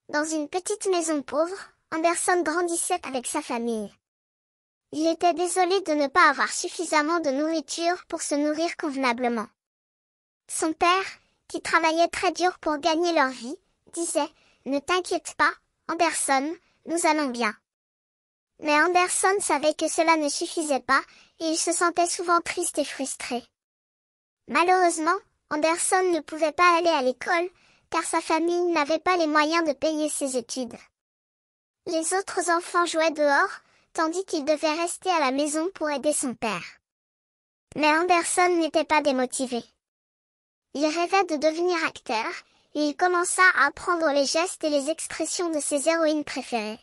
Dans une petite maison pauvre, Anderson grandissait avec sa famille. Il était désolé de ne pas avoir suffisamment de nourriture pour se nourrir convenablement. Son père, qui travaillait très dur pour gagner leur vie, disait « Ne t'inquiète pas, Anderson, nous allons bien ». Mais Anderson savait que cela ne suffisait pas, et il se sentait souvent triste et frustré. Malheureusement, Anderson ne pouvait pas aller à l'école, car sa famille n'avait pas les moyens de payer ses études. Les autres enfants jouaient dehors, tandis qu'il devait rester à la maison pour aider son père. Mais Anderson n'était pas démotivé. Il rêvait de devenir acteur, et il commença à apprendre les gestes et les expressions de ses héroïnes préférées.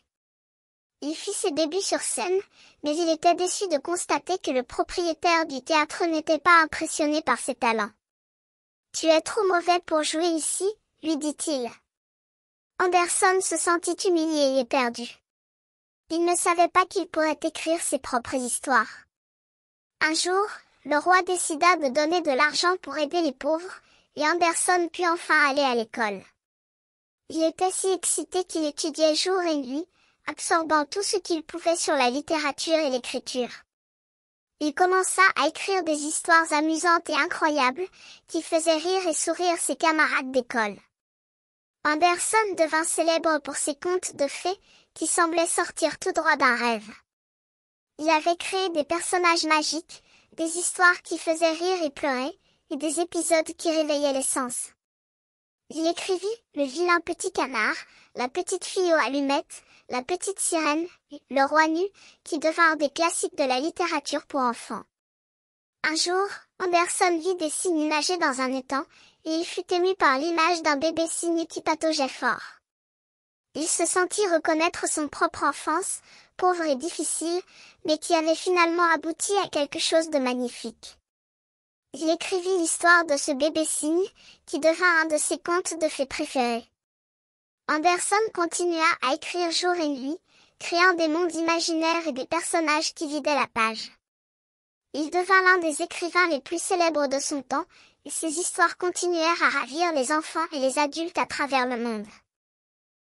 Il fit ses débuts sur scène, mais il était déçu de constater que le propriétaire du théâtre n'était pas impressionné par ses talents. « Tu es trop mauvais pour jouer ici », lui dit-il. Anderson se sentit humilié et perdu. Il ne savait pas qu'il pourrait écrire ses propres histoires. Un jour, le roi décida de donner de l'argent pour aider les pauvres, et Anderson put enfin aller à l'école. Il était si excité qu'il étudiait jour et nuit, absorbant tout ce qu'il pouvait sur la littérature et l'écriture. Il commença à écrire des histoires amusantes et incroyables, qui faisaient rire et sourire ses camarades d'école. Anderson devint célèbre pour ses contes de fées, qui semblaient sortir tout droit d'un rêve. Il avait créé des personnages magiques, des histoires qui faisaient rire et pleurer, et des épisodes qui réveillaient les sens. Il écrivit « Le vilain petit canard »,« La petite fille aux allumettes »,« La petite sirène » et « Le roi nu », qui devinrent des classiques de la littérature pour enfants. Un jour, Anderson vit des cygnes nager dans un étang, et il fut ému par l'image d'un bébé cygne qui pataugeait fort. Il se sentit reconnaître son propre enfance, pauvre et difficile, mais qui avait finalement abouti à quelque chose de magnifique. Il écrivit l'histoire de ce bébé cygne, qui devint un de ses contes de fées préférés. Anderson continua à écrire jour et nuit, créant des mondes imaginaires et des personnages qui vidaient la page. Il devint l'un des écrivains les plus célèbres de son temps, et ses histoires continuèrent à ravir les enfants et les adultes à travers le monde.